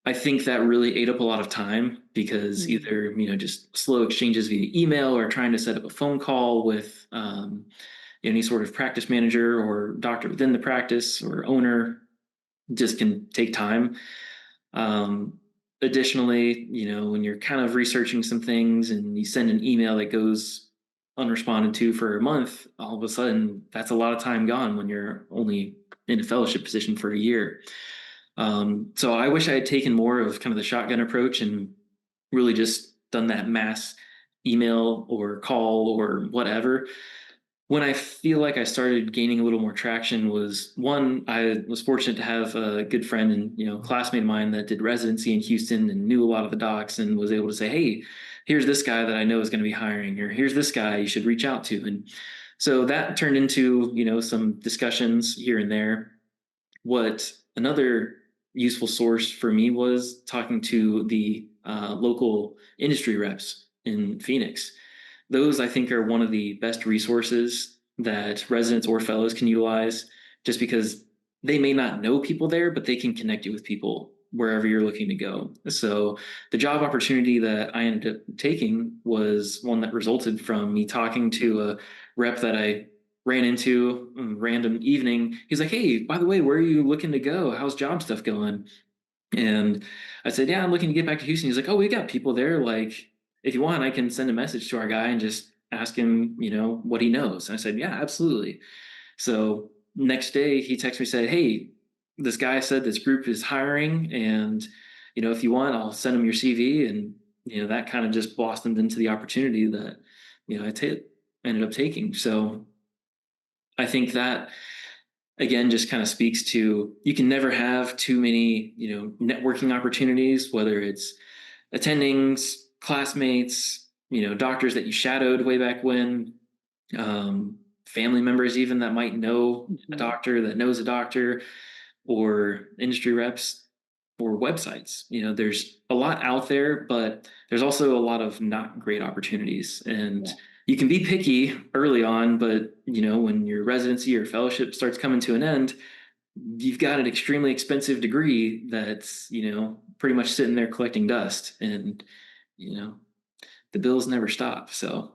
I think that really ate up a lot of time, because either, just slow exchanges via email, or trying to set up a phone call with any sort of practice manager or doctor within the practice or owner, just can take time. Additionally, when you're kind of researching some things and you send an email that goes unresponded to for a month, all of a sudden that's a lot of time gone when you're only in a fellowship position for a year. So I wish I had taken more of kind of the shotgun approach, and really just done that mass email or call or whatever. When I feel like I started gaining a little more traction was, one, I was fortunate to have a good friend and, classmate of mine that did residency in Houston and knew a lot of the docs, and was able to say, hey, here's this guy that I know is going to be hiring, or here's this guy you should reach out to. And so that turned into, some discussions here and there. What another useful source for me was talking to the local industry reps in Phoenix. Those, I think, are one of the best resources that residents or fellows can utilize, just because they may not know people there, but they can connect you with people wherever you're looking to go. So the job opportunity that I ended up taking was one that resulted from me talking to a rep that I ran into a random evening. He's like, hey, by the way, where are you looking to go? How's job stuff going? And I said, yeah, I'm looking to get back to Houston. He's like, oh, we got people there. Like, if you want, I can send a message to our guy and just ask him, what he knows. And I said, yeah, absolutely. So next day he texted me, said, hey, this guy said this group is hiring, and, if you want, I'll send him your CV. And, that kind of just blossomed into the opportunity that, I ended up taking. So I think that again, just kind of speaks to, you can never have too many, networking opportunities, whether it's attendings, classmates, doctors that you shadowed way back when, family members even that might know a doctor that knows a doctor, or industry reps, or websites. There's a lot out there, but there's also a lot of not great opportunities. And you can be picky early on, but when your residency or fellowship starts coming to an end, you've got an extremely expensive degree that's, pretty much sitting there collecting dust, and, the bills never stop. So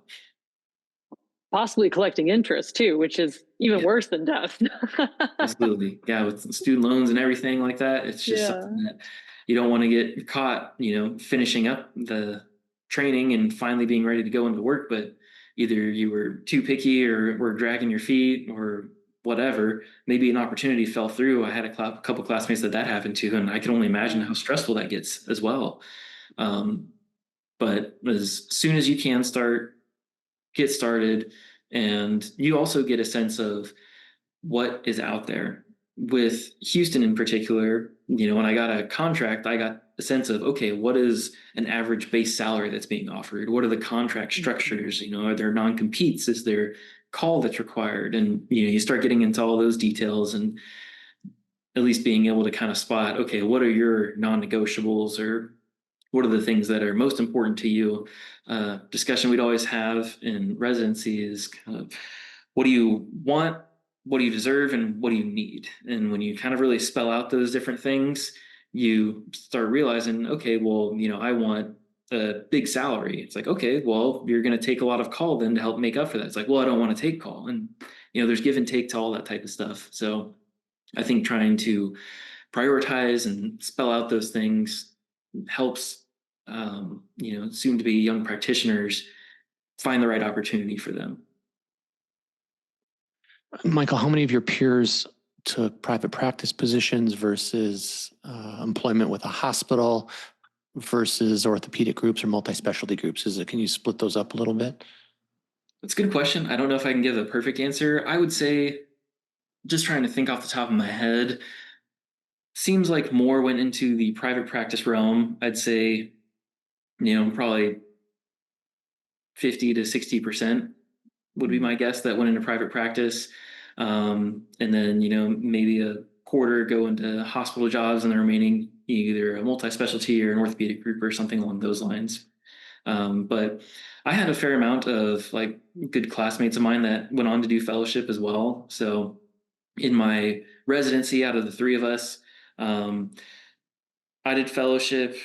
possibly collecting interest too, which is even worse than dust. absolutely. Yeah. With student loans and everything like that, it's just something that you don't want to get caught, finishing up the training and finally being ready to go into work, but either you were too picky or were dragging your feet or whatever. Maybe an opportunity fell through. I had a couple classmates that happened to, and I can only imagine how stressful that gets as well. But as soon as you can get started, and you also get a sense of what is out there. With Houston in particular, when I got a contract, I got a sense of, okay, what is an average base salary that's being offered? What are the contract structures? Are there non-competes? Is there call that's required? And, you start getting into all those details, and at least being able to kind of spot, okay, what are your non-negotiables, or what are the things that are most important to you? Discussion we'd always have in residency is kind of, what do you want, what do you deserve, and what do you need? And when you kind of really spell out those different things, you start realizing, okay, well, I want a big salary. It's like, okay, well, you're going to take a lot of call then to help make up for that. It's like, well, I don't want to take call. And, there's give and take to all that type of stuff. So I think trying to prioritize and spell out those things helps, soon to be young practitioners find the right opportunity for them. Michael, how many of your peers took private practice positions versus employment with a hospital versus orthopedic groups or multi-specialty groups? Can you split those up a little bit? That's a good question. I don't know if I can give a perfect answer. I would say, just trying to think off the top of my head, seems like more went into the private practice realm. I'd say, probably 50 to 60% would be my guess that went into private practice. And then, maybe a quarter go into hospital jobs, and the remaining either a multi-specialty or an orthopedic group or something along those lines. But I had a fair amount of good classmates of mine that went on to do fellowship as well. So in my residency, out of the three of us, I did fellowship.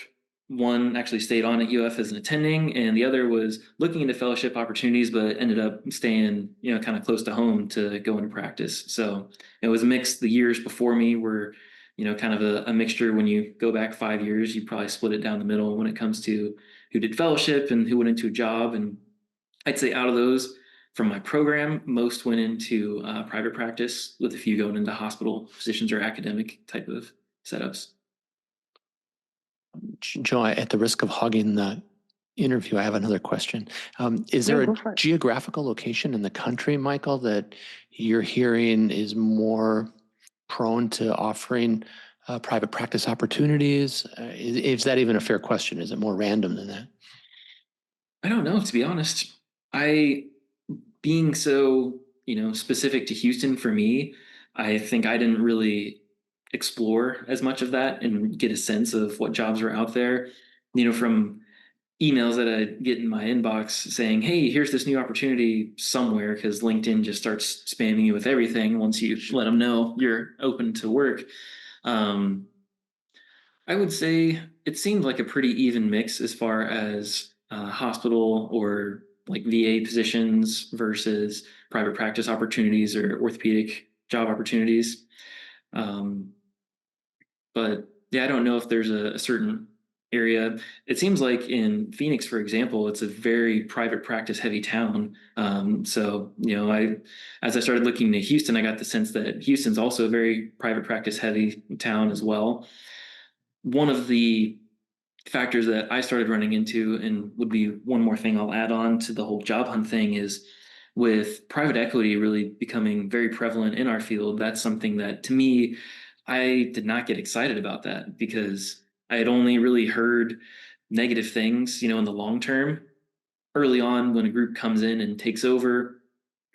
One actually stayed on at UofF as an attending, and the other was looking into fellowship opportunities, but ended up staying, kind of close to home to go into practice. So it was a mix. The years before me were, kind of a mixture. When you go back 5 years, you probably split it down the middle when it comes to who did fellowship and who went into a job. And I'd say out of those, from my program, most went into private practice, with a few going into hospital positions or academic type of setups. Joe, at the risk of hogging the interview, I have another question. Is there a geographical location in the country, Michael, that you're hearing is more prone to offering private practice opportunities? Is that even a fair question? Is it more random than that? I don't know, to be honest. Being so, specific to Houston for me, I think I didn't really explore as much of that and get a sense of what jobs are out there, from emails that I get in my inbox saying, hey, here's this new opportunity somewhere, because LinkedIn just starts spamming you with everything once you let them know you're open to work. I would say it seemed like a pretty even mix as far as hospital or VA positions versus private practice opportunities or orthopedic job opportunities. But yeah, I don't know if there's a certain area. It seems like in Phoenix, for example, it's a very private practice heavy town. So, as I started looking at Houston, I got the sense that Houston's also a very private practice heavy town as well. One of the factors that I started running into, and would be one more thing I'll add on to the whole job hunt thing, is with private equity really becoming very prevalent in our field, that's something that, to me, I did not get excited about that, because I had only really heard negative things, in the long term. Early on, when a group comes in and takes over,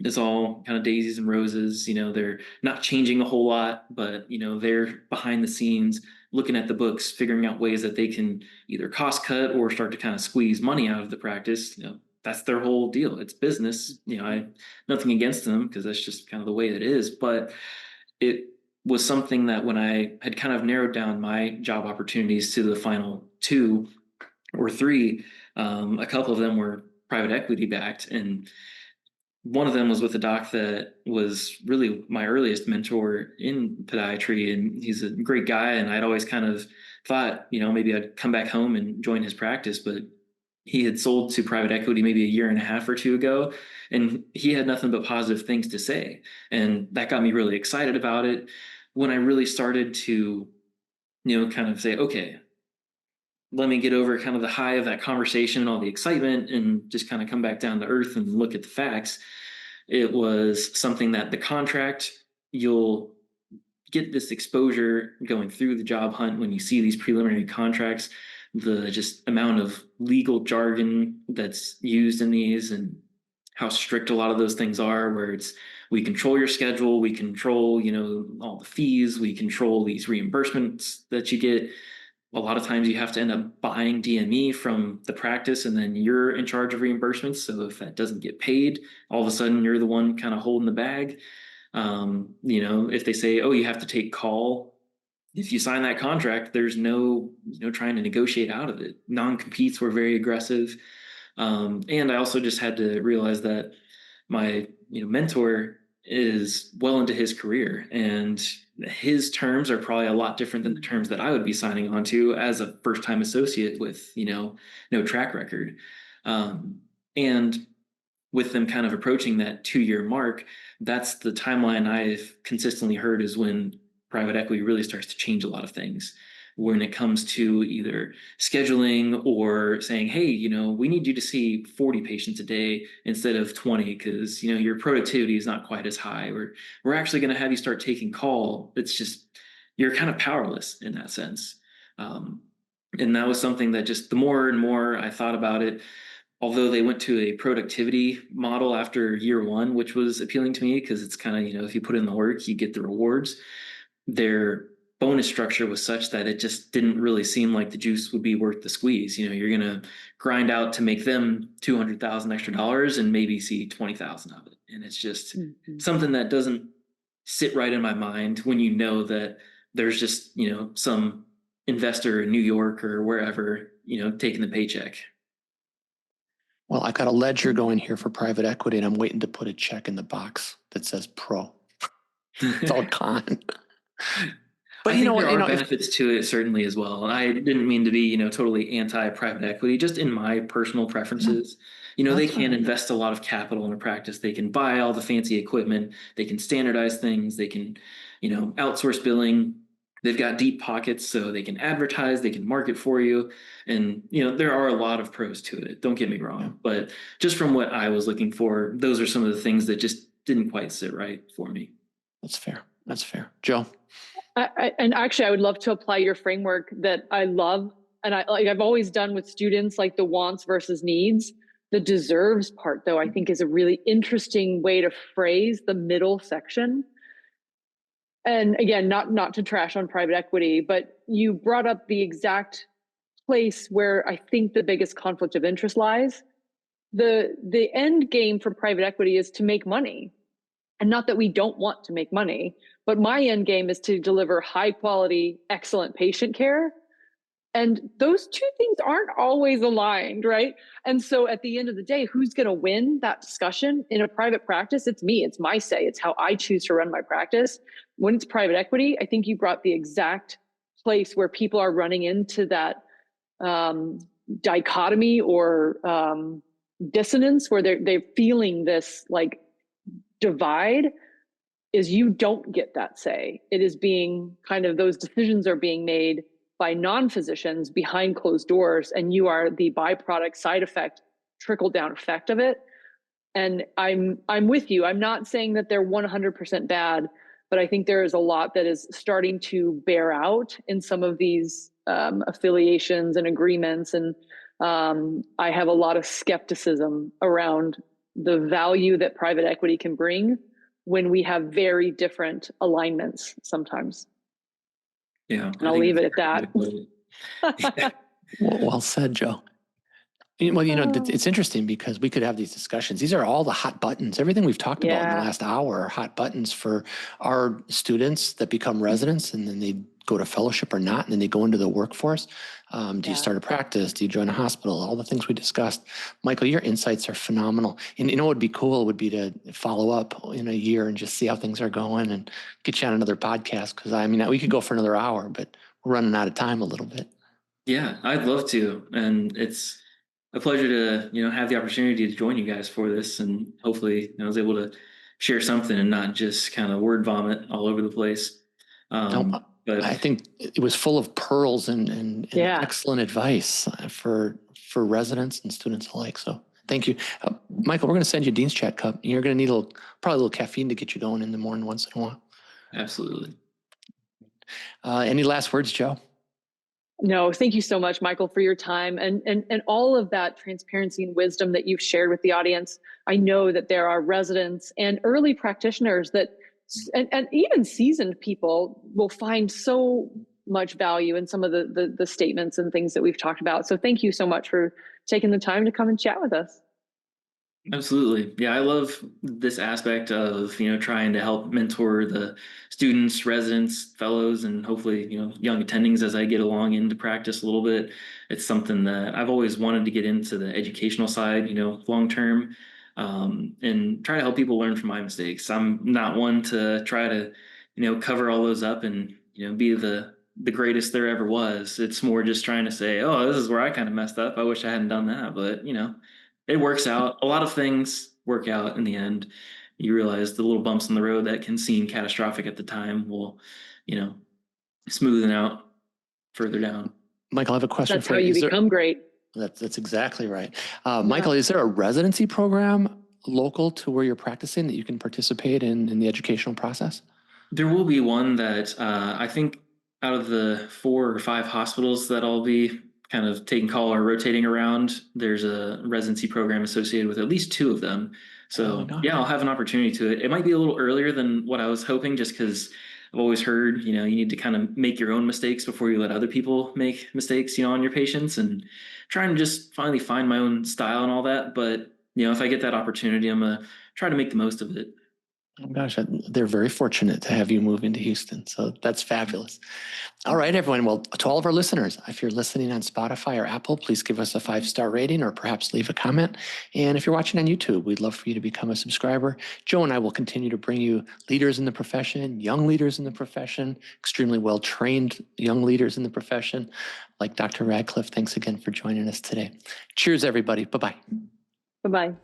it's all kind of daisies and roses. They're not changing a whole lot, but they're behind the scenes looking at the books, figuring out ways that they can either cost cut or start to kind of squeeze money out of the practice. That's their whole deal. It's business. I nothing against them, because that's just kind of the way it is. But it was something that, when I had kind of narrowed down my job opportunities to the final 2 or 3, a couple of them were private equity backed, and one of them was with a doc that was really my earliest mentor in podiatry, and he's a great guy. And I'd always kind of thought, maybe I'd come back home and join his practice, but he had sold to private equity maybe a year and a half or 2 ago, and he had nothing but positive things to say. And that got me really excited about it. When I really started to, kind of say, okay, let me get over kind of the high of that conversation and all the excitement, and just kind of come back down to earth and look at the facts. It was something that the contract, you'll get this exposure going through the job hunt when you see these preliminary contracts, the just amount of legal jargon that's used in these, and how strict a lot of those things are, where we control your schedule, we control, all the fees, we control these reimbursements that you get. A lot of times you have to end up buying DME from the practice, and then you're in charge of reimbursements. So if that doesn't get paid, all of a sudden you're the one kind of holding the bag. If they say, oh, you have to take call, if you sign that contract, there's no, trying to negotiate out of it. Non-competes were very aggressive. And I also just had to realize that my, mentor is well into his career, and his terms are probably a lot different than the terms that I would be signing on to as a first-time associate with, no track record. And with them kind of approaching that 2-year mark, that's the timeline I've consistently heard is when private equity really starts to change a lot of things. When it comes to either scheduling or saying, hey, we need you to see 40 patients a day instead of 20, because, your productivity is not quite as high, or we're actually going to have you start taking call. It's just, you're kind of powerless in that sense. And that was something that, just the more and more I thought about it, although they went to a productivity model after year 1, which was appealing to me, because it's kind of, if you put in the work, you get the rewards. Their bonus structure was such that it just didn't really seem like the juice would be worth the squeeze. You're going to grind out to make them $200,000 extra and maybe see 20,000 of it. And it's just something that doesn't sit right in my mind when that there's just, some investor in New York or wherever, taking the paycheck. Well, I got a ledger going here for private equity, and I'm waiting to put a check in the box that says pro. It's all gone. But there are benefits to it, certainly, as well. I didn't mean to be, totally anti-private equity, just in my personal preferences. They can invest a lot of capital in a practice. They can buy all the fancy equipment. They can standardize things. They can, outsource billing. They've got deep pockets, so they can advertise. They can market for you. And, there are a lot of pros to it. Don't get me wrong. But just from what I was looking for, those are some of the things that just didn't quite sit right for me. That's fair. That's fair. Joe? And actually, I would love to apply your framework that I love. And I've always done with students, like the wants versus needs. The deserves part, though, I think is a really interesting way to phrase the middle section. And again, not to trash on private equity, but you brought up the exact place where I think the biggest conflict of interest lies. The end game for private equity is to make money. And not that we don't want to make money, but my end game is to deliver high quality, excellent patient care. And those two things aren't always aligned, right? And so at the end of the day, who's going to win that discussion in a private practice? It's me, it's my say, it's how I choose to run my practice. When it's private equity, I think you brought the exact place where people are running into that dichotomy or dissonance, where they're feeling this like divide, is you don't get that say. It is being kind of, those decisions are being made by non-physicians behind closed doors, and you are the byproduct, side effect, trickle down effect of it. And I'm with you. I'm not saying that they're 100% bad, but I think there is a lot that is starting to bear out in some of these affiliations and agreements. And I have a lot of skepticism around the value that private equity can bring when we have very different alignments sometimes. Yeah. And I'll leave it at that. Well said, Joe. Well, it's interesting because we could have these discussions. These are all the hot buttons. Everything we've talked about in the last hour are hot buttons for our students that become residents, and then they go to fellowship or not, and then they go into the workforce. Do you start a practice? Do you join a hospital? All the things we discussed. Michael, your insights are phenomenal. And what would be cool would be to follow up in a year and just see how things are going and get you on another podcast. Because we could go for another hour, but we're running out of time a little bit. Yeah, I'd love to. And it's a pleasure to, have the opportunity to join you guys for this. And hopefully, I was able to share something and not just kind of word vomit all over the place. But I think it was full of pearls and excellent advice for residents and students alike. So thank you. Michael, we're going to send you a Dean's Chat cup. You're going to need probably a little caffeine to get you going in the morning once in a while. Absolutely. Any last words, Joe? No, thank you so much, Michael, for your time and all of that transparency and wisdom that you've shared with the audience. I know that there are residents and early practitioners and even seasoned people will find so much value in some of the statements and things that we've talked about. So thank you so much for taking the time to come and chat with us. Absolutely. Yeah, I love this aspect of, trying to help mentor the students, residents, fellows, and hopefully, young attendings as I get along into practice a little bit. It's something that I've always wanted to get into the educational side, long term, and try to help people learn from my mistakes. I'm not one to try to, cover all those up and, be the greatest there ever was. It's more just trying to say, oh, this is where I kind of messed up. I wish I hadn't done that, but, it works out. A lot of things work out in the end. You realize the little bumps in the road that can seem catastrophic at the time will, smoothen out further down. Michael, I have a question for you. That's how you become great. That's exactly right. Michael, is there a residency program local to where you're practicing that you can participate in the educational process? There will be one that I think out of the 4 or 5 hospitals that I'll be kind of taking call or rotating around, there's a residency program associated with at least 2 of them. So I'll have an opportunity to it. It might be a little earlier than what I was hoping, just because I've always heard, you need to kind of make your own mistakes before you let other people make mistakes, on your patients, and trying to just finally find my own style and all that. But, if I get that opportunity, I'm going to try to make the most of it. Oh gosh, they're very fortunate to have you move into Houston. So that's fabulous. All right, everyone. Well, to all of our listeners, if you're listening on Spotify or Apple, please give us a 5-star rating or perhaps leave a comment. And if you're watching on YouTube, we'd love for you to become a subscriber. Joe and I will continue to bring you leaders in the profession, young leaders in the profession, extremely well-trained young leaders in the profession, like Dr. Radcliffe. Thanks again for joining us today. Cheers, everybody. Bye-bye. Bye-bye.